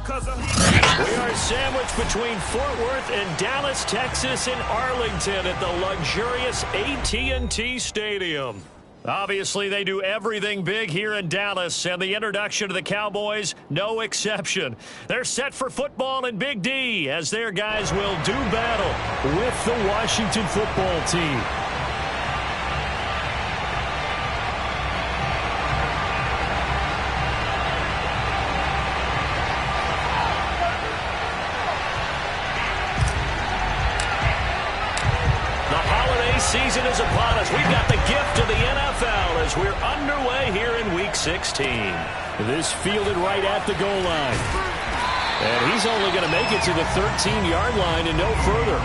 We are sandwiched between Fort Worth and Dallas, Texas, and Arlington at the luxurious AT&T Stadium. Obviously, they do everything big here in Dallas, and the introduction to the Cowboys, no exception. They're set for football in Big D, as their guys will do battle with the Washington football team. Season is upon us. We've got the gift of the NFL as we're underway here in Week 16. This fielded right at the goal line. And he's only going to make it to the 13-yard line and no further.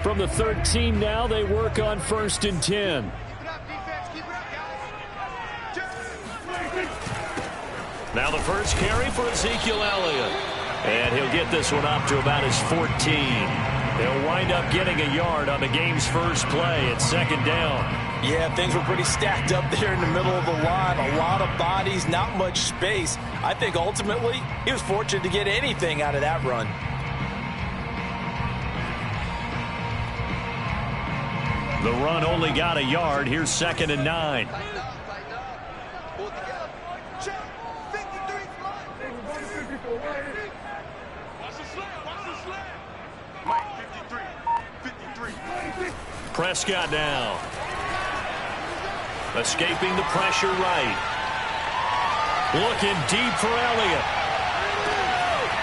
From the 13 now, they work on 1st and 10. Now the first carry for Ezekiel Elliott. And he'll get this one up to about his 14. He'll wind up getting a yard on the game's first play at 2nd down. Yeah, things were pretty stacked up there in the middle of the line. A lot of bodies, not much space. I think ultimately he was fortunate to get anything out of that run. The run only got a yard. Here's 2nd and 9. Prescott now. Escaping the pressure right. Looking deep for Elliott.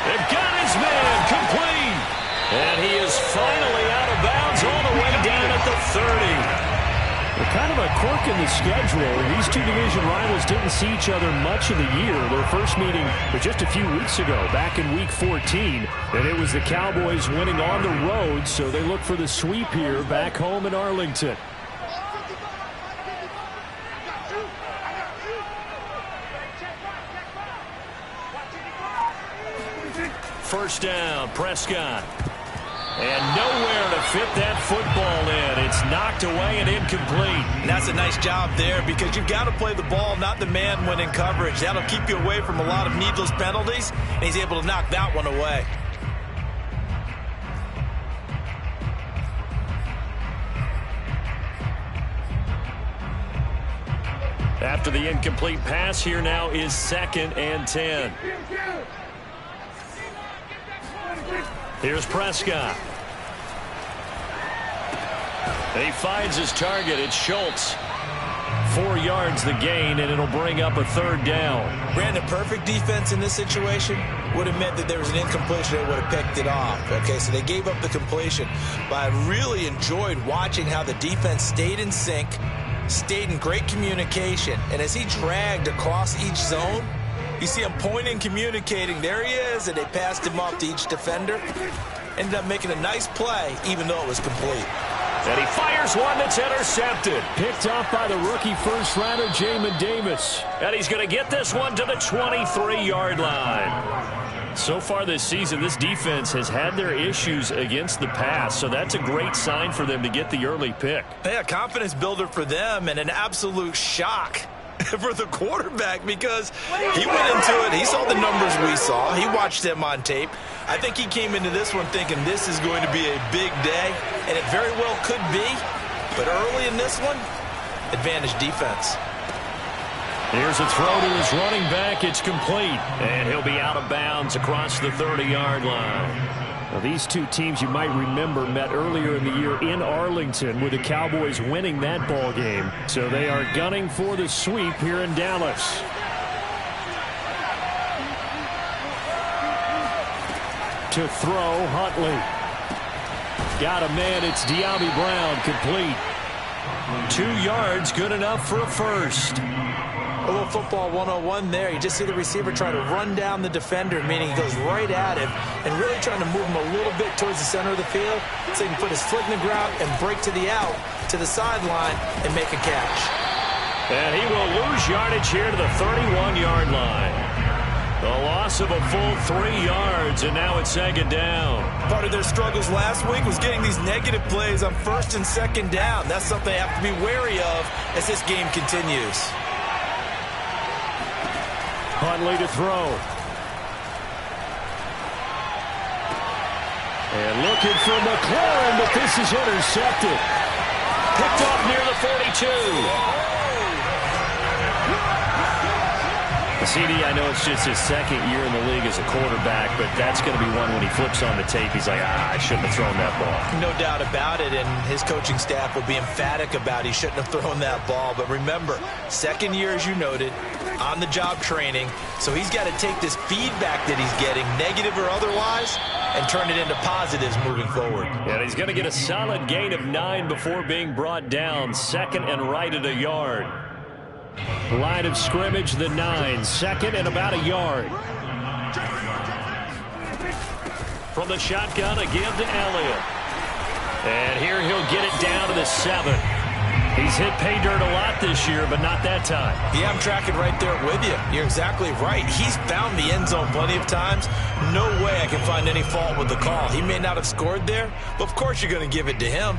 They've got his man complete. And he is finally out of bounds all the way down at the 30. Well, kind of a quirk in the schedule. These two division rivals didn't see each other much of the year. Their first meeting was just a few weeks ago, back in Week 14. And it was the Cowboys winning on the road, so they look for the sweep here back home in Arlington. First down, Prescott. And nowhere to fit that football in. It's knocked away and incomplete. And that's a nice job there because you've got to play the ball, not the man when in coverage. That'll keep you away from a lot of needless penalties, and he's able to knock that one away. After the incomplete pass, here now is 2nd and 10. Here's Prescott. He finds his target. It's Schultz. 4 yards the gain, and it'll bring up a 3rd down. Brandon, perfect defense in this situation would have meant that there was an incompletion. They would have picked it off. Okay, so they gave up the completion. But I really enjoyed watching how the defense stayed in sync, stayed in great communication. And as he dragged across each zone, you see him pointing, communicating. There he is, and they passed him off to each defender. Ended up making a nice play, even though it was complete. And he fires one that's intercepted. Picked off by the rookie first-rounder, Jamin Davis. And he's going to get this one to the 23-yard line. So far this season, this defense has had their issues against the pass, so that's a great sign for them to get the early pick. Yeah, confidence builder for them and an absolute shock for the quarterback because he went into it. He saw the numbers we saw. He watched them on tape. I think he came into this one thinking this is going to be a big day, and it very well could be. But early in this one, advantage defense. Here's a throw to his running back. It's complete, and he'll be out of bounds across the 30-yard line. Now, these two teams, you might remember, met earlier in the year in Arlington with the Cowboys winning that ball game. So they are gunning for the sweep here in Dallas. To throw, Huntley. Got a man, it's De'Ami Brown, complete. 2 yards, good enough for a first. A little football 101 there. You just see the receiver try to run down the defender, meaning he goes right at him and really trying to move him a little bit towards the center of the field so he can put his foot in the ground and break to the out, to the sideline, and make a catch. And he will lose yardage here to the 31-yard line. The loss of a full 3 yards, and now it's second down. Part of their struggles last week was getting these negative plays on first and second down. That's something they have to be wary of as this game continues. Huntley to throw. And looking for McLaurin, but this is intercepted. Picked off near the 42. CD, I know it's just his second year in the league as a quarterback, but that's going to be one when he flips on the tape. He's like, I shouldn't have thrown that ball. No doubt about it, and his coaching staff will be emphatic about he shouldn't have thrown that ball. But remember, second year, as you noted, on-the-job training, so he's got to take this feedback that he's getting, negative or otherwise, and turn it into positives moving forward. And he's going to get a solid gain of 9 before being brought down, second and right at a yard. Line of scrimmage, the 9. Second and about a yard. From the shotgun, a give to Elliott. And here he'll get it down to the 7. He's hit pay dirt a lot this year, but not that time. Yeah, I'm tracking right there with you. You're exactly right. He's found the end zone plenty of times. No way I can find any fault with the call. He may not have scored there, but of course you're going to give it to him.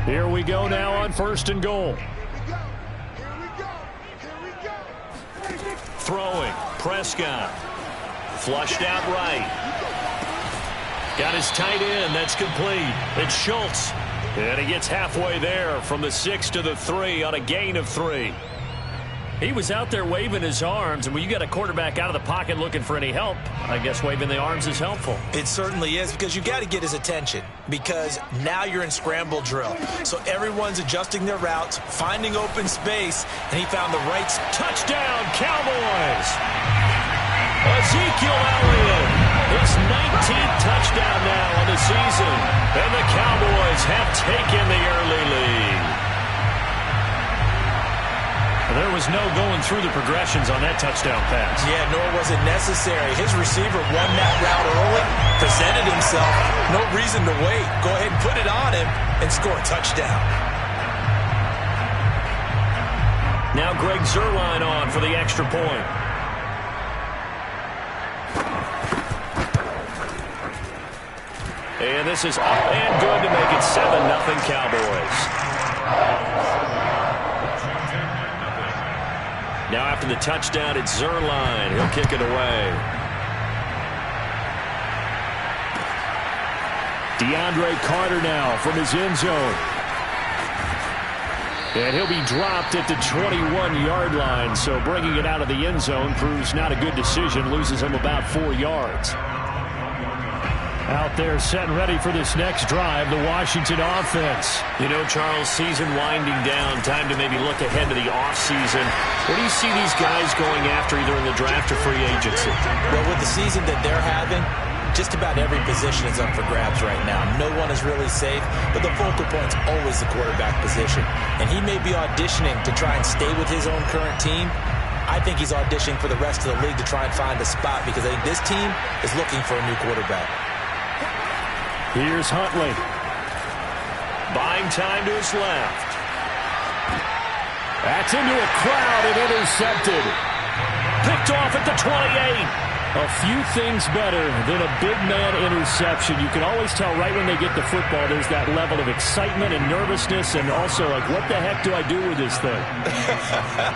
Here we go now on first and goal. Throwing, Prescott. Flushed out right. Got his tight end, that's complete. It's Schultz. And he gets halfway there from the 6 to the 3 on a gain of 3. He was out there waving his arms, and when you got a quarterback out of the pocket looking for any help, I guess waving the arms is helpful. It certainly is, because you got to get his attention, because now you're in scramble drill. So everyone's adjusting their routes, finding open space, and he found the right touchdown, Cowboys! Ezekiel Elliott, his 19th touchdown now on the season, and the Cowboys have taken the early lead. There was no going through the progressions on that touchdown pass. Yeah, nor was it necessary. His receiver won that route early, presented himself. No reason to wait. Go ahead and put it on him and score a touchdown. Now Greg Zuerlein on for the extra point. And this is up and good to make it 7-0 Cowboys. Now after the touchdown, it's Zuerlein. He'll kick it away. DeAndre Carter now from his end zone. And he'll be dropped at the 21-yard line, so bringing it out of the end zone proves not a good decision. Loses him about 4 yards. Out there set and ready for this next drive, the Washington offense. You know, Charles, season winding down, time to maybe look ahead to the offseason. Where do you see these guys going after, either in the draft or free agency? Well, with the season that they're having, just about every position is up for grabs right now. No one is really safe, but the focal point's always the quarterback position. And he may be auditioning to try and stay with his own current team. I think he's auditioning for the rest of the league to try and find a spot, because I think this team is looking for a new quarterback. Here's Huntley. Buying time to his left. That's into a crowd and intercepted. Picked off at the 28. A few things better than a big man interception. You can always tell right when they get the football, there's that level of excitement and nervousness, and also like, what the heck do I do with this thing?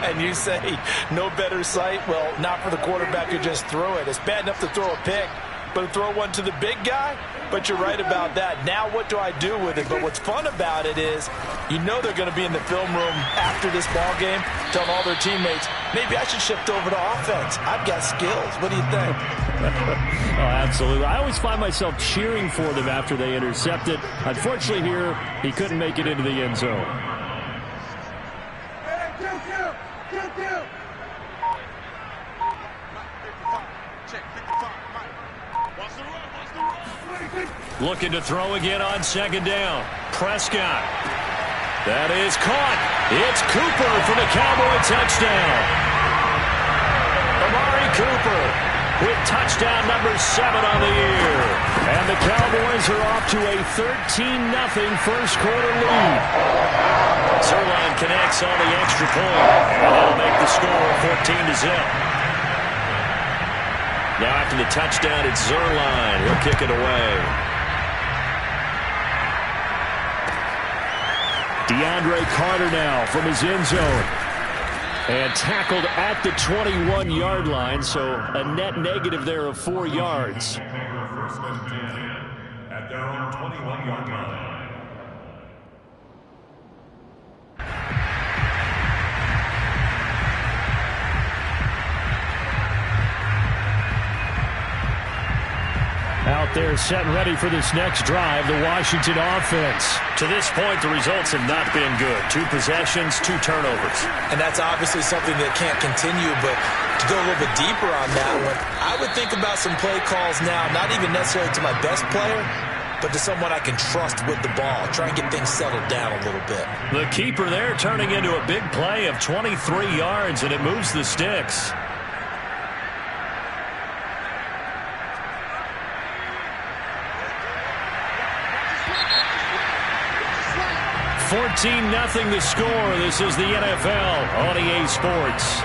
And you say, no better sight? Well, not for the quarterback who just threw it. It's bad enough to throw a pick, but to throw one to the big guy? But you're right about that. Now what do I do with it? But what's fun about it is, you know they're going to be in the film room after this ball game, telling all their teammates, maybe I should shift over to offense. I've got skills. What do you think? Oh, absolutely. I always find myself cheering for them after they intercept it. Unfortunately here, he couldn't make it into the end zone. Looking to throw again on second down. Prescott. That is caught. It's Cooper for the Cowboy touchdown. Amari Cooper with touchdown number 7 on the year. And the Cowboys are off to a 13-0 first quarter lead. Certainly connects on the extra point, and that'll make the score 14-0. Now after the touchdown, it's Zerline. He'll kick it away. DeAndre Carter now from his end zone. And tackled at the 21-yard line, so a net negative there of 4 yards. First and 10 at their own 21-yard line. Out there set and ready for this next drive, the Washington offense. To this point, the results have not been good. 2 possessions, 2 turnovers. And that's obviously something that can't continue, but to go a little bit deeper on that one, I would think about some play calls now, not even necessarily to my best player, but to someone I can trust with the ball. Try and get things settled down a little bit. The keeper there turning into a big play of 23 yards, and it moves the sticks. 14-0 the score. This is the NFL on EA Sports.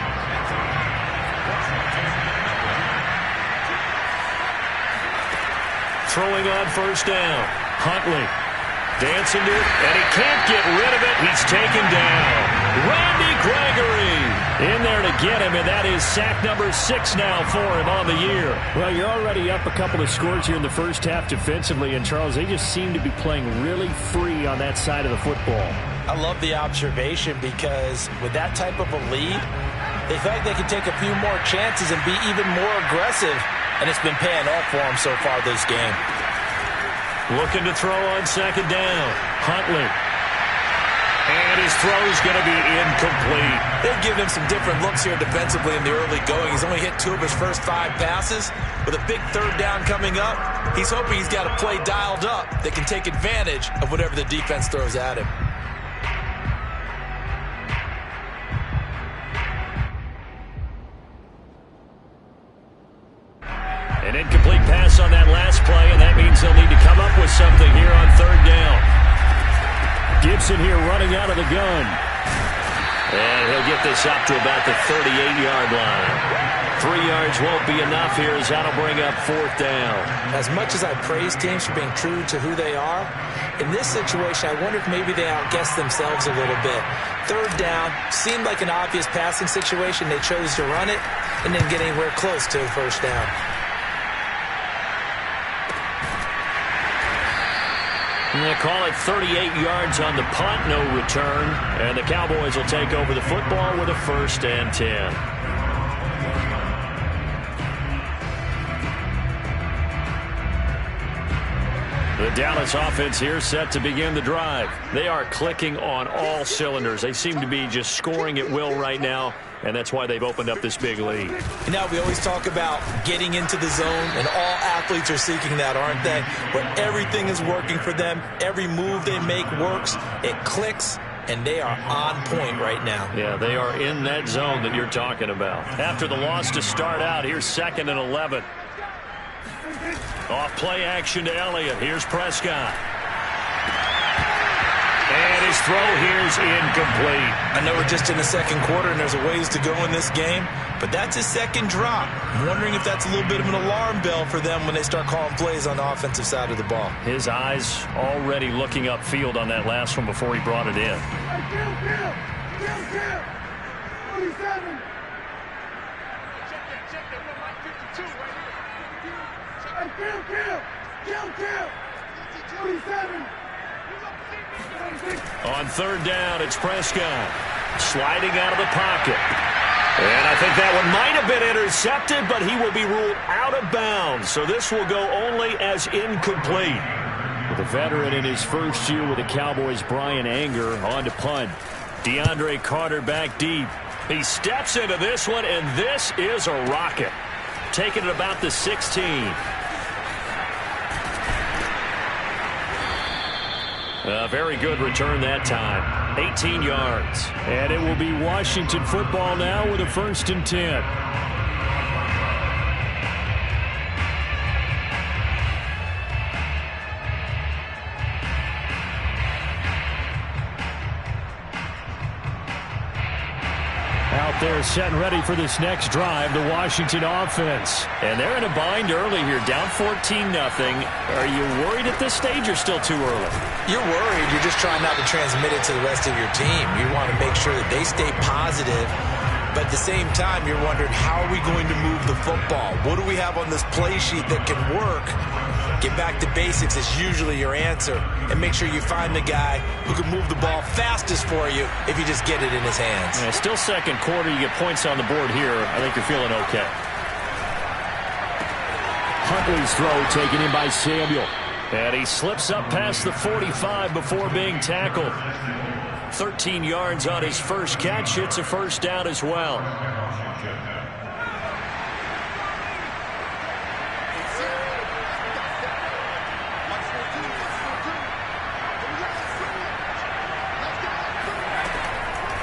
Throwing on first down. Huntley dancing to it, and he can't get rid of it. He's taken down. Randy Gregory in there to get him, and that is sack number 6 now for him on the year. Well, you're already up a couple of scores here in the first half defensively, and Charles, they just seem to be playing really free on that side of the football. I love the observation because with that type of a lead, they feel like they can take a few more chances and be even more aggressive, and it's been paying off for them so far this game. Looking to throw on second down. Huntley. And his throw is going to be incomplete. They've given him some different looks here defensively in the early going. He's only hit 2 of his first 5 passes. With a big third down coming up, he's hoping he's got a play dialed up that can take advantage of whatever the defense throws at him. An incomplete pass on that last play, and that means they'll need to come up with something here on third down. Gibson here running out of the gun. And he'll get this up to about the 38-yard line. 3 yards won't be enough here as that'll bring up fourth down. As much as I praise teams for being true to who they are, in this situation, I wonder if maybe they outguessed themselves a little bit. Third down seemed like an obvious passing situation. They chose to run it and didn't get anywhere close to a first down. And they call it 38 yards on the punt, no return. And the Cowboys will take over the football with a 1st and 10. The Dallas offense here set to begin the drive. They are clicking on all cylinders. They seem to be just scoring at will right now, and that's why they've opened up this big lead. Now, we always talk about getting into the zone, and all athletes are seeking that, aren't they? Where everything is working for them. Every move they make works. It clicks, and they are on point right now. Yeah, they are in that zone that you're talking about. After the loss to start out, here's 2nd and 11. Off play action to Elliott. Here's Prescott. And his throw here's incomplete. I know we're just in the second quarter and there's a ways to go in this game, but that's his second drop. I'm wondering if that's a little bit of an alarm bell for them when they start calling plays on the offensive side of the ball. His eyes already looking upfield on that last one before he brought it in. On third down, it's Prescott sliding out of the pocket. And I think that one might have been intercepted, but he will be ruled out of bounds. So this will go only as incomplete. The veteran in his first year with the Cowboys, Brian Anger, on to punt. DeAndre Carter back deep. He steps into this one, and this is a rocket. Taking it about the 16. A very good return that time. 18 yards. And it will be Washington football now with a 1st and 10. Out there setting ready for this next drive, the Washington offense. And they're in a bind early here, down 14-0. Are you worried at this stage or still too early? You're worried. You're just trying not to transmit it to the rest of your team. You want to make sure that they stay positive. But at the same time, you're wondering, how are we going to move the football? What do we have on this play sheet that can work? Get back to basics is usually your answer. And make sure you find the guy who can move the ball fastest for you if you just get it in his hands. Yeah, still second quarter. You get points on the board here. I think you're feeling okay. Huntley's throw taken in by Samuel. And he slips up past the 45 before being tackled. 13 yards on his first catch. It's a first down as well.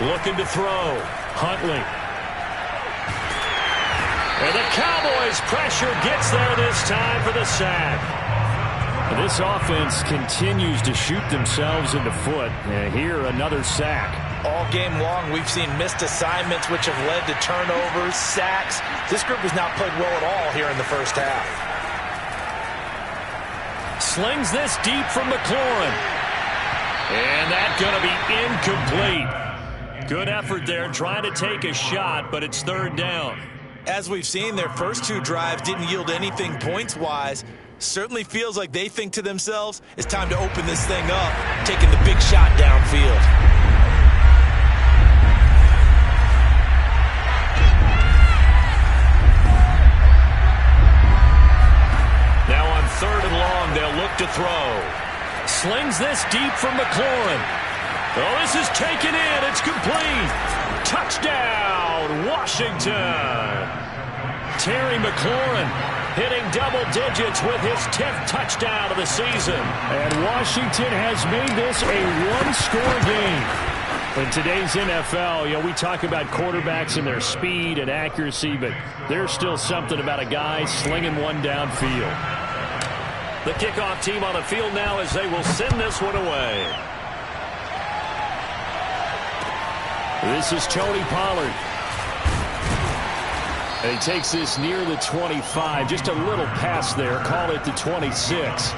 Looking to throw. Huntley. And the Cowboys' pressure gets there this time for the sack. This offense continues to shoot themselves in the foot. And here, another sack. All game long, we've seen missed assignments, which have led to turnovers, sacks. This group has not played well at all here in the first half. Slings this deep from McLaurin. And that's going to be incomplete. Good effort there, trying to take a shot, but it's third down. As we've seen, their first two drives didn't yield anything points-wise. Certainly feels like they think to themselves, it's time to open this thing up, taking the big shot downfield. Now on third and long, they'll look to throw. Slings this deep from McLaurin. Oh, this is taken in. It's complete. Touchdown, Washington. Terry McLaurin hitting double digits with his 10th touchdown of the season. And Washington has made this a one-score game. In today's NFL, we talk about quarterbacks and their speed and accuracy, but there's still something about a guy slinging one downfield. The kickoff team on the field now as they will send this one away. This is Tony Pollard. And he takes this near the 25. Just a little pass there. Call it the 26.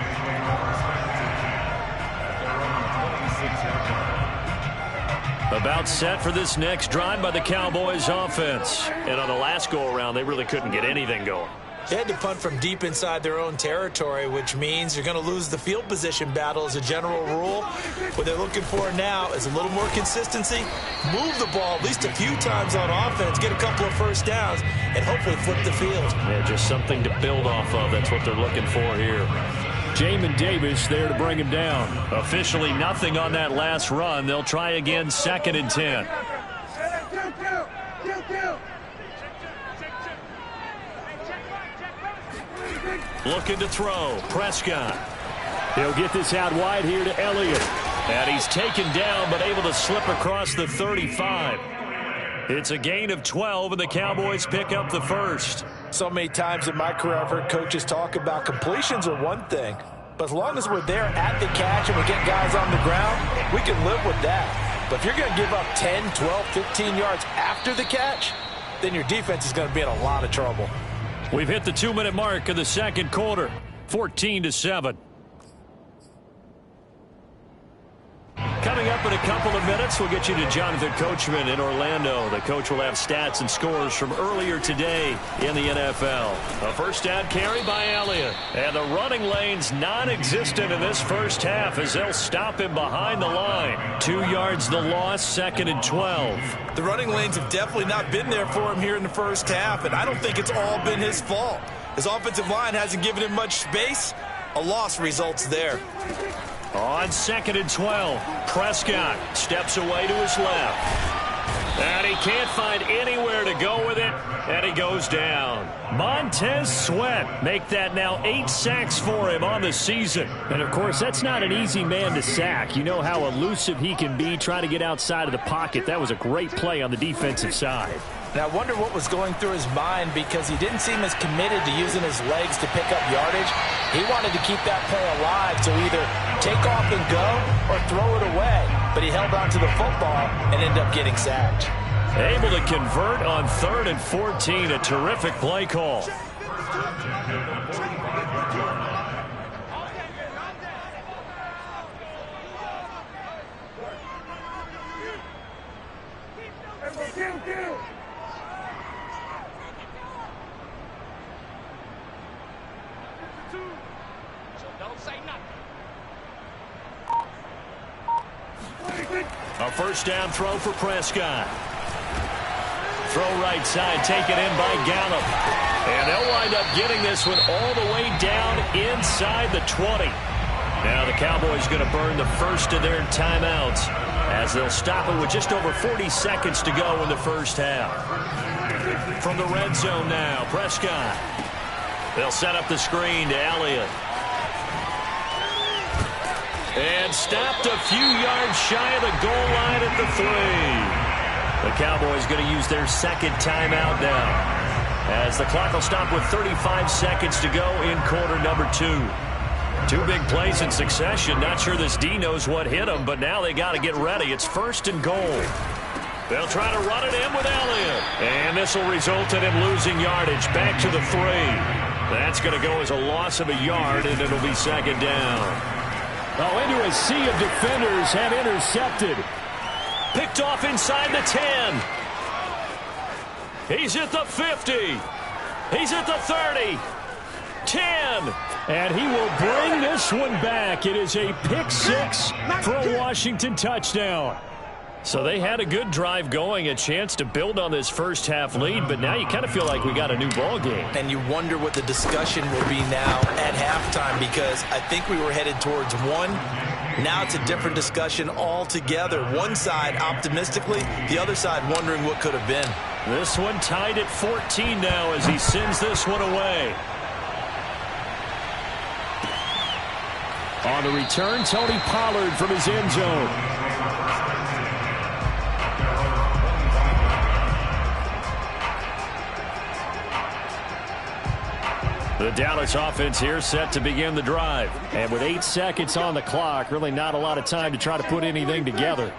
About set for this next drive by the Cowboys offense. And on the last go-around, they really couldn't get anything going. They had to punt from deep inside their own territory, which means you're going to lose the field position battle as a general rule. What they're looking for now is a little more consistency, move the ball at least a few times on offense, get a couple of first downs, and hopefully flip the field. Yeah, just something to build off of. That's what they're looking for here. Jamin Davis there to bring him down. Officially nothing on that last run. They'll try again, 2nd and 10. Looking to throw. Prescott. He'll get this out wide here to Elliott. And he's taken down, but able to slip across the 35. It's a gain of 12, and the Cowboys pick up the first. So many times in my career, I've heard coaches talk about completions are one thing. But as long as we're there at the catch and we get guys on the ground, we can live with that. But if you're going to give up 10, 12, 15 yards after the catch, then your defense is going to be in a lot of trouble. We've hit the 2-minute mark of the second quarter, 14-7. Coming up in a couple of minutes, we'll get you to Jonathan Coachman in Orlando. The coach will have stats and scores from earlier today in the NFL. A first down carry by Elliott. And the running lane's non-existent in this first half as they'll stop him behind the line. 2 yards the loss, 2nd and 12. The running lanes have definitely not been there for him here in the first half, and I don't think it's all been his fault. His offensive line hasn't given him much space. A loss results there. On 2nd and 12, Prescott steps away to his left. And he can't find anywhere to go with it, and he goes down. Montez Sweat make that now 8 sacks for him on the season. And, of course, that's not an easy man to sack. You know how elusive he can be trying to get outside of the pocket. That was a great play on the defensive side. Now, I wonder what was going through his mind because he didn't seem as committed to using his legs to pick up yardage. He wanted to keep that play alive, so either take off and go or throw it away. But he held on to the football and ended up getting sacked. Able to convert on 3rd and 14. A terrific play call. A first down throw for Prescott. Throw right side, taken in by Gallup. And they'll wind up getting this one all the way down inside the 20. Now the Cowboys going to burn the first of their timeouts as they'll stop it with just over 40 seconds to go in the first half. From the red zone now, Prescott. They'll set up the screen to Elliott. And stopped a few yards shy of the goal line at the 3. The Cowboys going to use their second timeout now, as the clock will stop with 35 seconds to go in quarter number 2. 2 big plays in succession. Not sure this D knows what hit him, but now they got to get ready. It's 1st and goal. They'll try to run it in with Elliott. And this will result in him losing yardage back to the 3. That's going to go as a loss of a yard, and it'll be 2nd down. Oh, into a sea of defenders have intercepted. Picked off inside the 10. He's at the 50. He's at the 30. 10. And he will bring this one back. It is a pick 6 for a Washington touchdown. So they had a good drive going, a chance to build on this first half lead, but now you kind of feel like we got a new ball game. And you wonder what the discussion will be now at halftime, because I think we were headed towards 1. Now it's a different discussion altogether. One side optimistically, the other side wondering what could have been. This one tied at 14 now as he sends this one away. On the return, Tony Pollard from his end zone. The Dallas offense here set to begin the drive. And with 8 seconds on the clock, really not a lot of time to try to put anything together.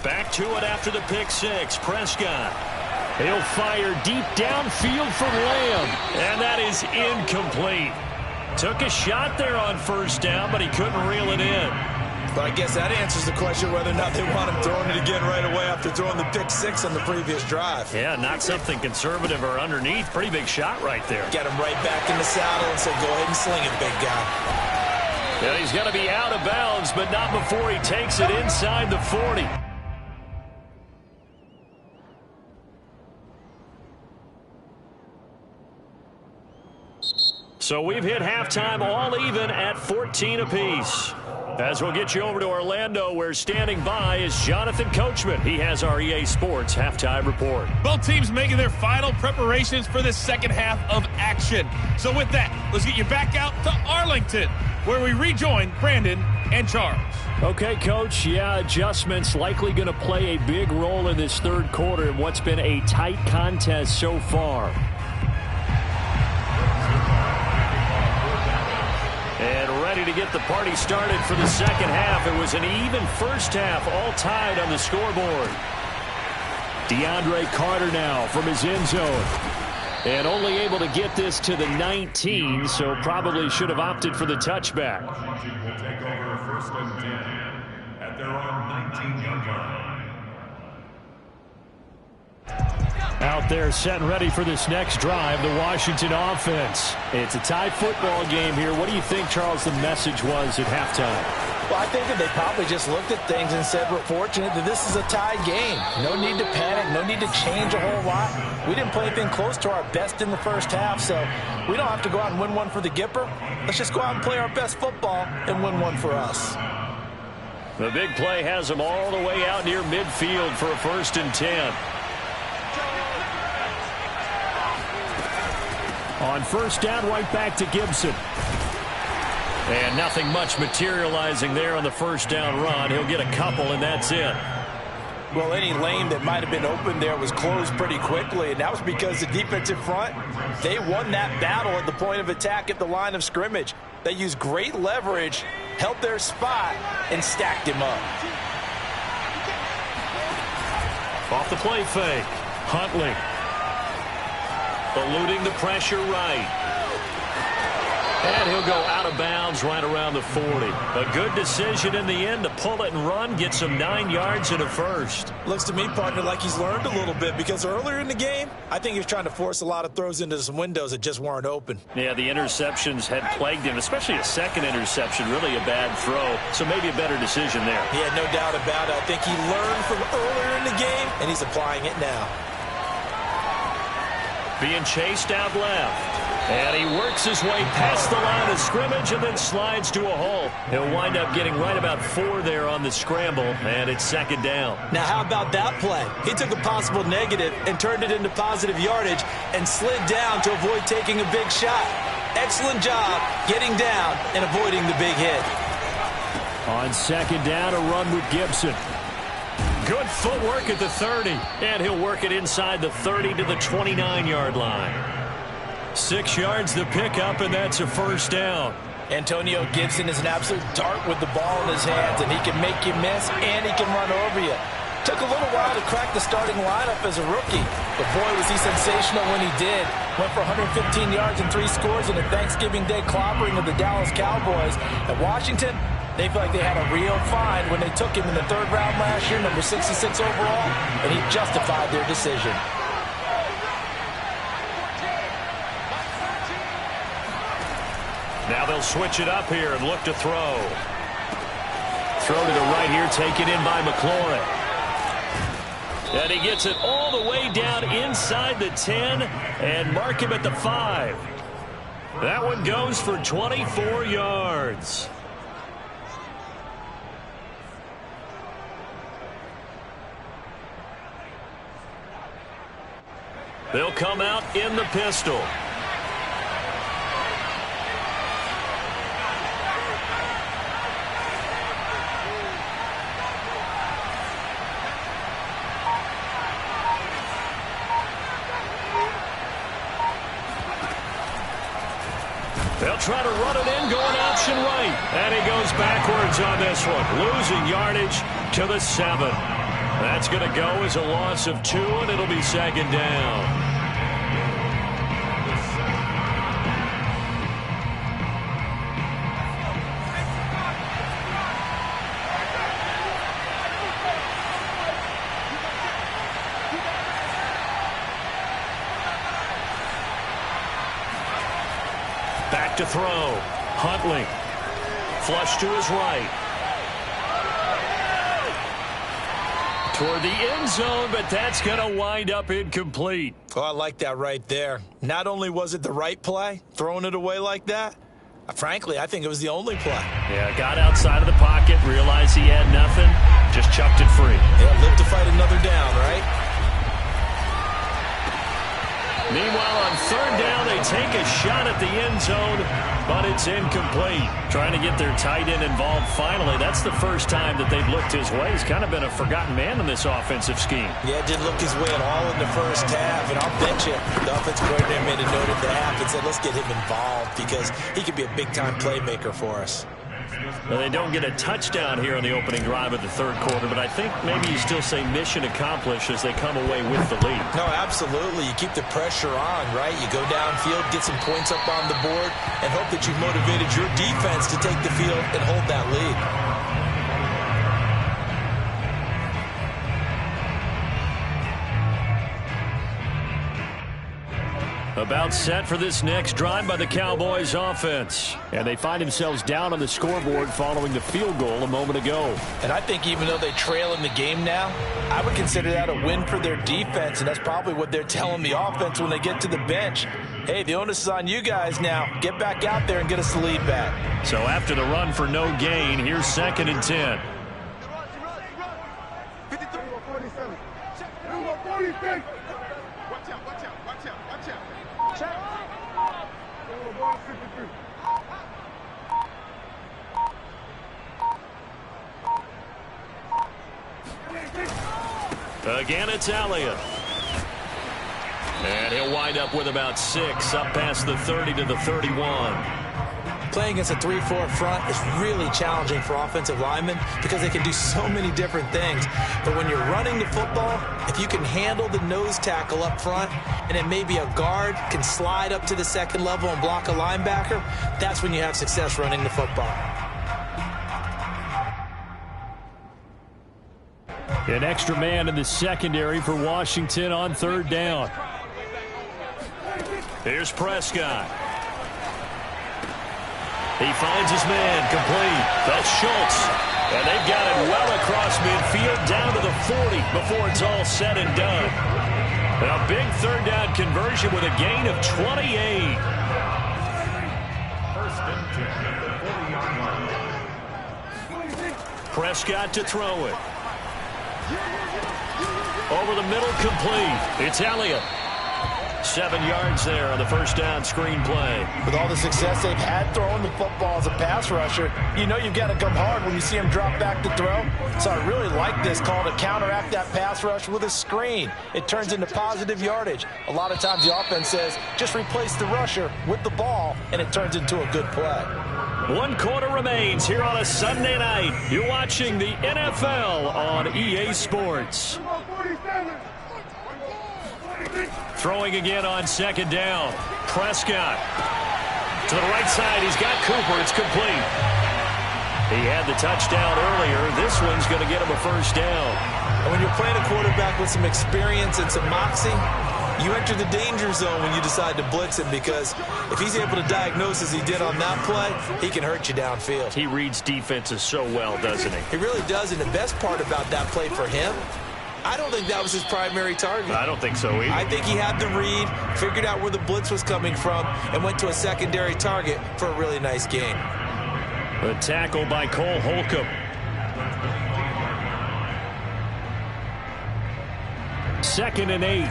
Back to it after the pick 6. Prescott. He'll fire deep downfield from Lamb. And that is incomplete. Took a shot there on 1st down, but he couldn't reel it in. But I guess that answers the question whether or not they want him throwing it again right away after throwing the pick 6 on the previous drive. Yeah, not something conservative or underneath. Pretty big shot right there. Get him right back in the saddle and say, go ahead and sling it, big guy. Yeah, he's going to be out of bounds, but not before he takes it inside the 40. So we've hit halftime all even at 14 apiece. As we'll get you over to Orlando, where standing by is Jonathan Coachman. He has our EA Sports halftime report. Both teams making their final preparations for the second half of action. So with that, let's get you back out to Arlington, where we rejoin Brandon and Charles. Okay, Coach. Yeah, adjustments likely going to play a big role in this 3rd quarter in what's been a tight contest so far. And ready to get the party started for the second half. It was an even first half, all tied on the scoreboard. DeAndre Carter now from his end zone. And only able to get this to the 19, so probably should have opted for the touchback. Washington will take over 1st and 10 at their own 19-yard line. Out there set and ready for this next drive, the Washington offense. It's a tie football game here. What do you think, Charles, the message was at halftime? Well, I think that they probably just looked at things and said, we're fortunate that this is a tied game. No need to panic, no need to change a whole lot. We didn't play anything close to our best in the first half, so we don't have to go out and win one for the Gipper. Let's just go out and play our best football and win one for us. The big play has them all the way out near midfield for a 1st and 10. On 1st down, right back to Gibson. And nothing much materializing there on the 1st down run. He'll get a couple, and that's it. Well, any lane that might have been open there was closed pretty quickly, and that was because the defensive front, they won that battle at the point of attack at the line of scrimmage. They used great leverage, held their spot, and stacked him up. Off the play fake. Huntley. Eluding the pressure right. And he'll go out of bounds right around the 40. A good decision in the end to pull it and run. Get some 9 yards and a first. Looks to me, partner, like he's learned a little bit, because earlier in the game, I think he was trying to force a lot of throws into some windows that just weren't open. Yeah, the interceptions had plagued him, especially a second interception, really a bad throw. So maybe a better decision there. Yeah, no doubt about it. I think he learned from earlier in the game, and he's applying it now. Being chased out left. And he works his way past the line of scrimmage and then slides to a hole. He'll wind up getting right about 4 there on the scramble, and it's second down. Now, how about that play? He took a possible negative and turned it into positive yardage and slid down to avoid taking a big shot. Excellent job getting down and avoiding the big hit. On second down, a run with Gibson. Good footwork at the 30, and he'll work it inside the 30 to the 29-yard line. 6 yards to pick up, and that's a first down. Antonio Gibson is an absolute dart with the ball in his hands, and he can make you miss, and he can run over you. Took a little while to crack the starting lineup as a rookie, but boy, was he sensational when he did. Went for 115 yards and 3 scores in a Thanksgiving Day clobbering of the Dallas Cowboys. At Washington, they feel like they had a real find when they took him in the 3rd round last year, number 66 overall, and he justified their decision. Now they'll switch it up here and look to throw. Throw to the right here, taken in by McLaurin. And he gets it all the way down inside the 10 and mark him at the 5. That one goes for 24 yards. They'll come out in the pistol. They'll try to run it in, going option right. And he goes backwards on this one, losing yardage to the 7. That's going to go as a loss of 2, and it'll be second down. Back to throw. Huntley. Flush to his right. Toward the end zone, but that's going to wind up incomplete. Oh, I like that right there. Not only was it the right play, throwing it away like that, frankly, I think it was the only play. Yeah, got outside of the pocket, realized he had nothing, just chucked it free. Yeah, lived to fight another down, right? Meanwhile, on 3rd down, they take a shot at the end zone, but it's incomplete. Trying to get their tight end involved finally. That's the first time that they've looked his way. He's kind of been a forgotten man in this offensive scheme. Yeah, didn't look his way at all in the first half, and I'll bet you the offensive coordinator made a note at the half and said, let's get him involved because he could be a big-time playmaker for us. Well, they don't get a touchdown here on the opening drive of the 3rd quarter, but I think maybe you still say mission accomplished as they come away with the lead. No, absolutely. You keep the pressure on, right? You go downfield, get some points up on the board, and hope that you've motivated your defense to take the field and hold that lead. About set for this next drive by the Cowboys offense. And they find themselves down on the scoreboard following the field goal a moment ago. And I think even though they trail in the game now, I would consider that a win for their defense, and that's probably what they're telling the offense when they get to the bench. Hey, the onus is on you guys now. Get back out there and get us the lead back. So after the run for no gain, here's 2nd and 10. Again, it's Elliott. And he'll wind up with about 6 up past the 30 to the 31. playing against a 3-4 front is really challenging for offensive linemen because they can do so many different things. But when you're running the football, if you can handle the nose tackle up front, and then maybe a guard can slide up to the second level and block a linebacker, that's when you have success running the football. An extra man in the secondary for Washington on third down. Here's Prescott. He finds his man, complete. That's Schultz. And they've got it well across midfield, down to the 40 before it's all said and done. And a big third down conversion with a gain of 28. First and 10 at the 40-yard line. Prescott to throw it. Over the middle, complete. It's Elliott. 7 yards there on the first down screen play. With all the success they've had throwing the football as a pass rusher, you know you've got to come hard when you see him drop back to throw. So I really like this call to counteract that pass rush with a screen. It turns into positive yardage. A lot of times the offense says, just replace the rusher with the ball, and it turns into a good play. 1 quarter remains here on a Sunday night. You're watching the NFL on EA Sports. Throwing again on second down. Prescott to the right side. He's got Cooper. It's complete. He had the touchdown earlier. This one's going to get him a first down. And when you're playing a quarterback with some experience and some moxie, you enter the danger zone when you decide to blitz him, because if he's able to diagnose as he did on that play, he can hurt you downfield. He reads defenses so well, doesn't he? He really does, and the best part about that play for him, I don't think that was his primary target. I don't think so either. I think he had the read, figured out where the blitz was coming from, and went to a secondary target for a really nice gain. The tackle by Cole Holcomb. Second and 8.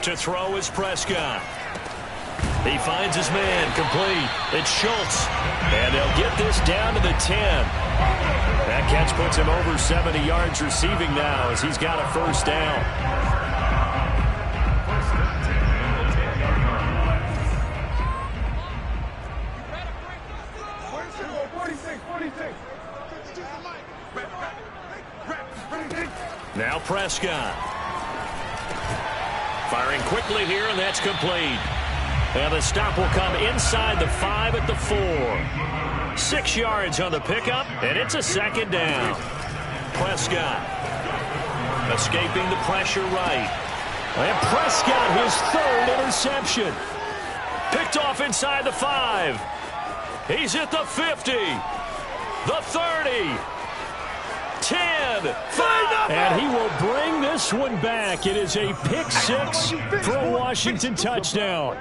To throw is Prescott. He finds his man, complete. It's Schultz. And they'll get this down to the 10. That catch puts him over 70 yards receiving now as he's got a first down. Now Prescott. Firing quickly here, and that's complete. And the stop will come inside the 5 at the 4. 6 yards on the pickup, and it's a second down. Prescott escaping the pressure right. And Prescott, his third interception. Picked off inside the 5. He's at the 50. The 30. 10. 5. And he will bring this one back. It is a pick 6 for a Washington touchdown.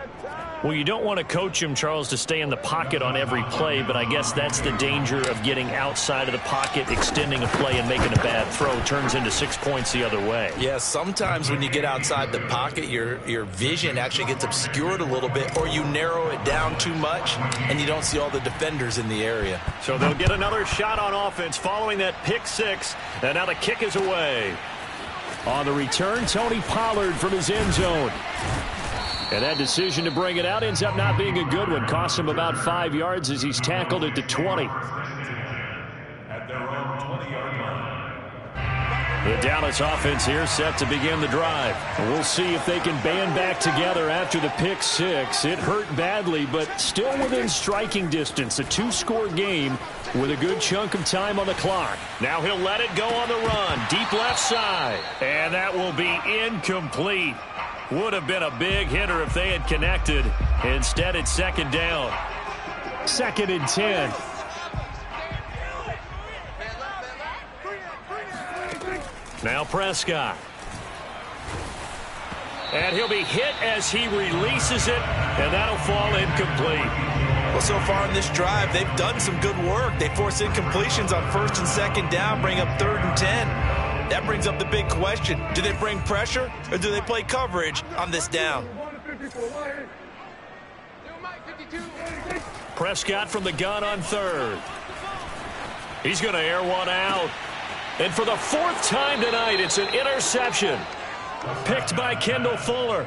Well, you don't want to coach him, Charles, to stay in the pocket on every play, but I guess that's the danger of getting outside of the pocket, extending a play, and making a bad throw. Turns into 6 points the other way. Yeah, sometimes when you get outside the pocket, your vision actually gets obscured a little bit, or you narrow it down too much, and you don't see all the defenders in the area. So they'll get another shot on offense following that pick 6, and now the kick is away. On the return, Tony Pollard from his end zone. And that decision to bring it out ends up not being a good one. Costs him about 5 yards as he's tackled at the 20. At their own 20-yard line. The Dallas offense here set to begin the drive. We'll see if they can band back together after the pick 6. It hurt badly, but still within striking distance. A 2-score game with a good chunk of time on the clock. Now he'll let it go on the run. Deep left side. And that will be incomplete. Would have been a big hitter if they had connected. Instead, it's second down. Second and 10. Now Prescott. And he'll be hit as he releases it, and that'll fall incomplete. Well, so far in this drive, they've done some good work. They force incompletions on first and second down, bring up third and 10. That brings up the big question. Do they bring pressure, or do they play coverage on this down? Prescott from the gun on third. He's going to air one out. And for the 4th time tonight, it's an interception. Picked by Kendall Fuller.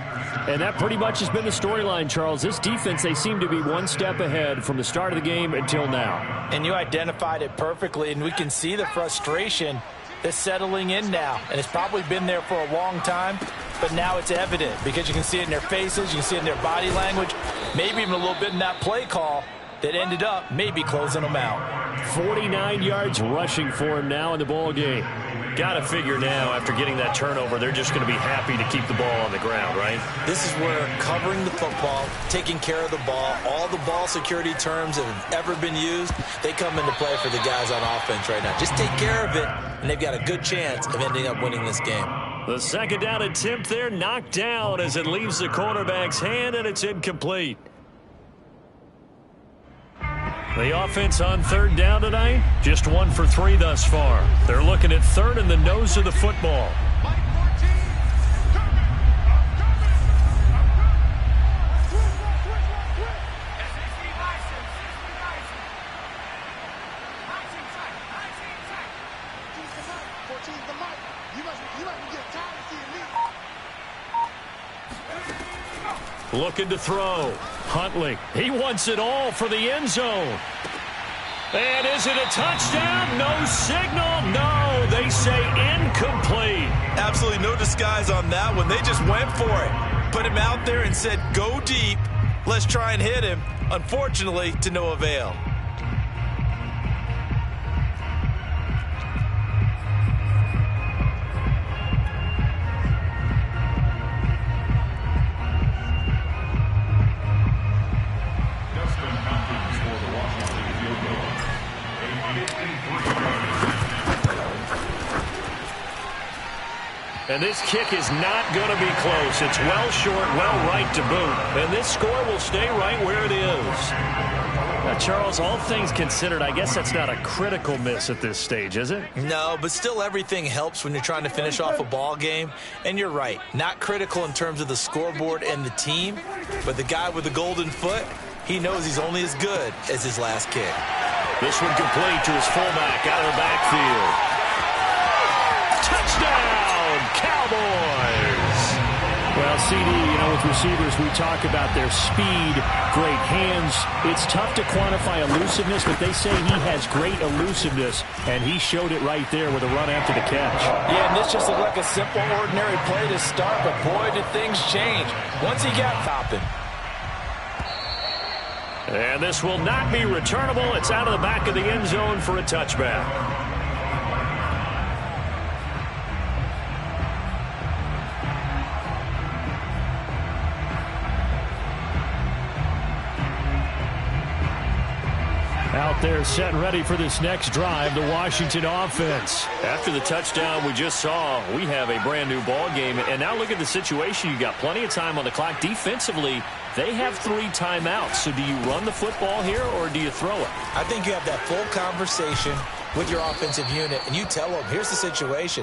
And that pretty much has been the storyline, Charles. This defense, they seem to be one step ahead from the start of the game until now. And you identified it perfectly, and we can see the frustration that's settling in now. And it's probably been there for a long time, but now it's evident because you can see it in their faces, you can see it in their body language, maybe even a little bit in that play call that ended up maybe closing them out. 49 yards rushing for him now in the ball game. Got to figure now, after getting that turnover, they're just going to be happy to keep the ball on the ground, right? This is where covering the football, taking care of the ball, all the ball security terms that have ever been used, they come into play for the guys on offense right now. Just take care of it, and they've got a good chance of ending up winning this game. The second down attempt there knocked down as it leaves the quarterback's hand, and it's incomplete. The offense on third down tonight, just 1 for 3 thus far. They're looking at third in the nose of the football. Looking to throw. Huntley, he wants it all for the end zone. And is it a touchdown? No signal. No, they say incomplete. Absolutely no disguise on that one. They just went for it. Put him out there and said, go deep. Let's try and hit him. Unfortunately, to no avail. And this kick is not going to be close. It's well short, well right to boot. And this score will stay right where it is. Now, Charles, all things considered, I guess that's not a critical miss at this stage, is it? No, but still everything helps when you're trying to finish off a ball game. And you're right, not critical in terms of the scoreboard and the team. But the guy with the golden foot, he knows he's only as good as his last kick. This one complete to his fullback out of the backfield. Touchdown! Cowboys! Well, CD, with receivers, we talk about their speed, great hands. It's tough to quantify elusiveness, but they say he has great elusiveness, and he showed it right there with a run after the catch. Yeah, and this just looked like a simple, ordinary play to start, but boy, did things change once he got topping. And this will not be returnable. It's out of the back of the end zone for a touchback. Out there set and ready for this next drive, the Washington offense. After the touchdown we just saw, we have a brand new ball game. And now look at the situation. You got plenty of time on the clock. Defensively, they have 3 timeouts. So do you run the football here or do you throw it? I think you have that full conversation with your offensive unit, and you tell them, here's the situation.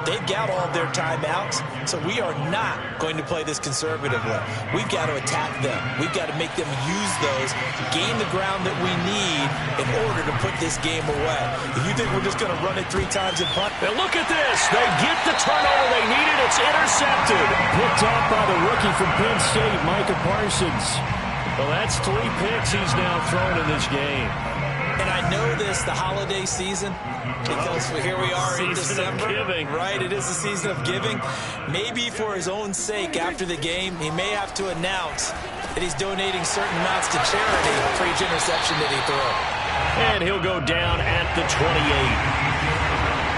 They've got all their timeouts, so we are not going to play this conservatively. We've got to attack them. We've got to make them use those, gain the ground that we need in order to put this game away. If you think we're just going to run it 3 times and punt. Now look at this. They get the turnover they needed. It's intercepted. Picked off by the rookie from Penn State, Micah Parsons. Well, that's 3 picks he's now thrown in this game. And I know this, the holiday season, because here we are in December. Giving. Right, it is the season of giving. Maybe for his own sake after the game, he may have to announce that he's donating certain amounts to charity for each interception that he threw. And he'll go down at the 28.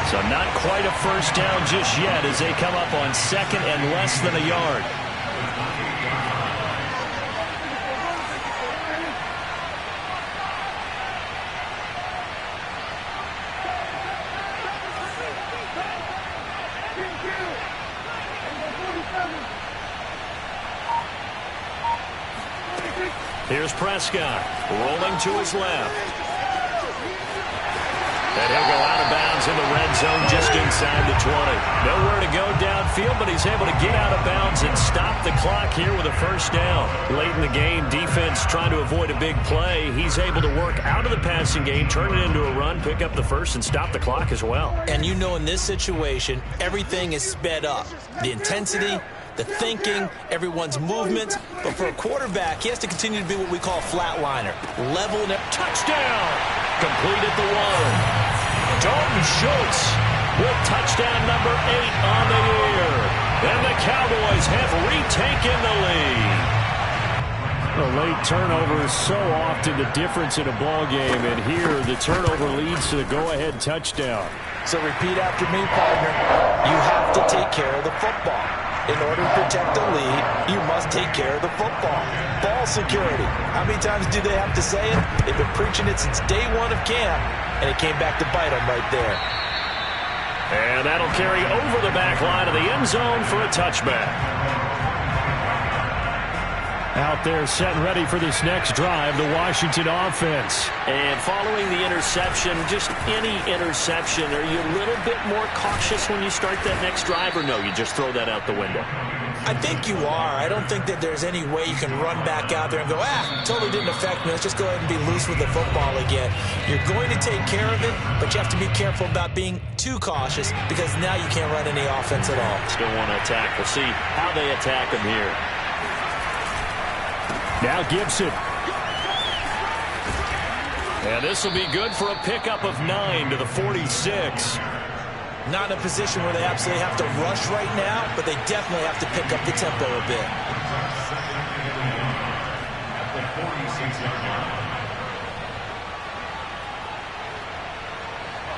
So not quite a first down just yet as they come up on second and less than a yard. Here's Prescott rolling to his left. And he'll go out of bounds in the red zone just inside the 20. Nowhere to go downfield, but he's able to get out of bounds and stop the clock here with a first down. Late in the game, defense trying to avoid a big play. He's able to work out of the passing game, turn it into a run, pick up the first, and stop the clock as well. And you know in this situation, everything is sped up. The intensity, the thinking, everyone's movement. But for a quarterback, he has to continue to be what we call a flatliner. Level and touchdown. Complete at the 1. Dalton Schultz with touchdown number 8 on the year. And the Cowboys have retaken the lead. A late turnover is so often the difference in a ball game, and here the turnover leads to the go-ahead touchdown. So repeat after me, partner. You have to take care of the football. In order to protect the lead, you must take care of the football. Ball security. How many times do they have to say it? They've been preaching it since day one of camp, and it came back to bite them right there. And that'll carry over the back line of the end zone for a touchback. Out there set and ready for this next drive, the Washington offense. And following the interception, just any interception, are you a little bit more cautious when you start that next drive, or no, you just throw that out the window? I think you are. I don't think that there's any way you can run back out there and go, totally didn't affect me. Let's just go ahead and be loose with the football again. You're going to take care of it, but you have to be careful about being too cautious because now you can't run any offense at all. Still want to attack. We'll see how they attack them here. Now Gibson. And this will be good for a pickup of 9 to the 46. Not in a position where they absolutely have to rush right now, but they definitely have to pick up the tempo a bit.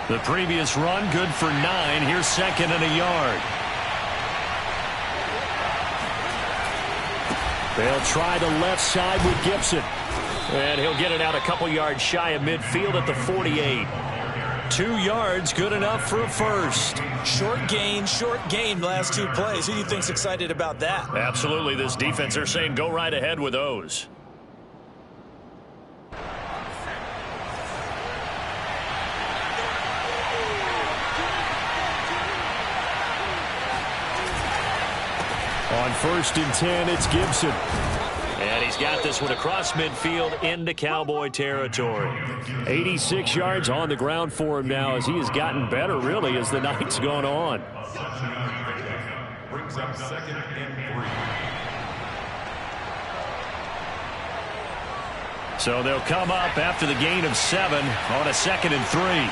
The previous run good for 9. Here's second and a yard. They'll try the left side with Gibson. And he'll get it out a couple yards shy of midfield at the 48. 2 yards, good enough for a first. Short gain last 2 plays. Who do you think's excited about that? Absolutely. This defense, they're saying go right ahead with those. On 1st and 10, it's Gibson. And he's got this one across midfield into Cowboy territory. 86 yards on the ground for him now as he has gotten better, really, as the night's gone on. Brings up 2nd and 3. So they'll come up after the gain of 7 on a 2nd and 3.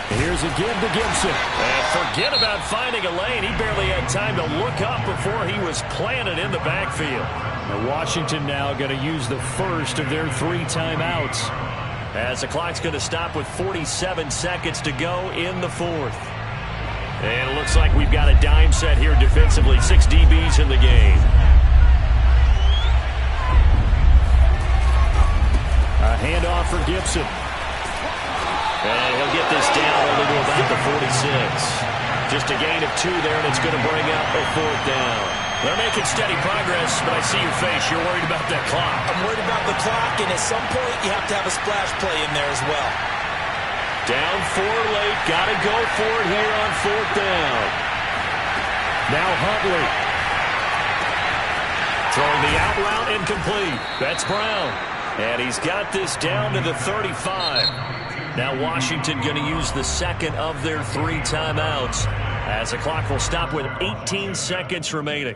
Here's a give to Gibson. And forget about finding a lane. He barely had time to look up before he was planted in the backfield. And Washington now going to use the first of their 3 timeouts. As the clock's going to stop with 47 seconds to go in the 4th. And it looks like we've got a dime set here defensively. 6 DBs in the game. A handoff for Gibson. And he'll get this down only to about the 46. Just a gain of 2 there, and it's going to bring up a 4th down. They're making steady progress, but I see your face. You're worried about that clock. I'm worried about the clock, and at some point, you have to have a splash play in there as well. Down 4 late. Got to go for it here on 4th down. Now Huntley. Throwing the out route incomplete. That's Brown. And he's got this down to the 35. Now Washington going to use the second of their 3 timeouts as the clock will stop with 18 seconds remaining.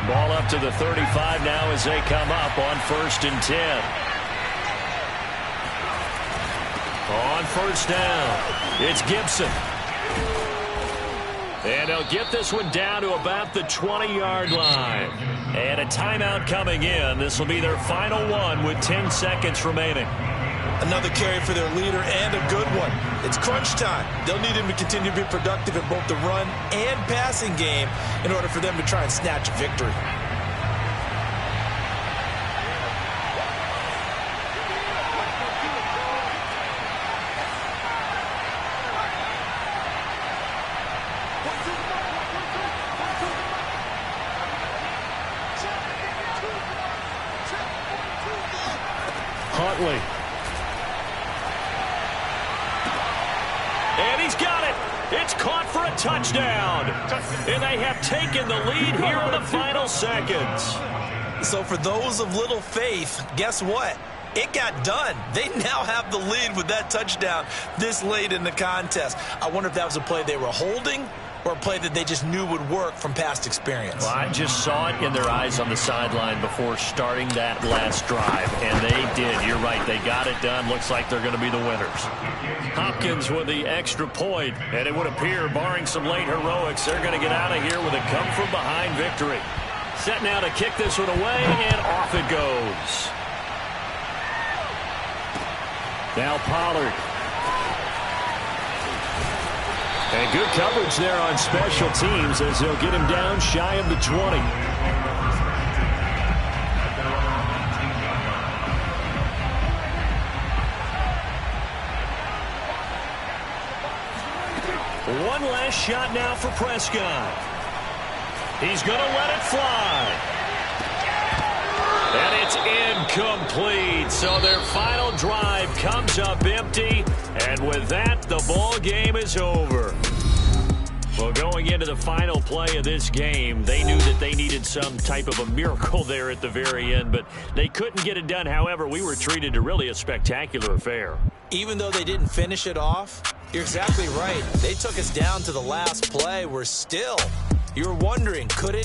Ball up to the 35 now as they come up on 1st and 10. On 1st down, it's Gibson. And they'll get this one down to about the 20-yard line. And a timeout coming in. This will be their final one with 10 seconds remaining. Another carry for their leader and a good one. It's crunch time. They'll need him to continue to be productive in both the run and passing game in order for them to try and snatch a victory. Huntley. And he's got it. It's caught for a touchdown. And they have taken the lead here in the final seconds. So for those of little faith, guess what? It got done. They now have the lead with that touchdown this late in the contest. I wonder if that was a play they were holding or a play that they just knew would work from past experience. Well, I just saw it in their eyes on the sideline before starting that last drive, and they did. You're right. They got it done. Looks like they're going to be the winners. Hopkins with the extra point, and it would appear, barring some late heroics, they're going to get out of here with a come-from-behind victory. Set now to kick this one away, and off it goes. Now Pollard. And good coverage there on special teams as they'll get him down shy of the 20. One last shot now for Prescott. He's going to let it fly. And it's incomplete. So their final drive comes up empty. And with that, the ball game is over. Well, going into the final play of this game, they knew that they needed some type of a miracle there at the very end, but they couldn't get it done. However, we were treated to really a spectacular affair. Even though they didn't finish it off, you're exactly right. They took us down to the last play. We're still, you're wondering, could it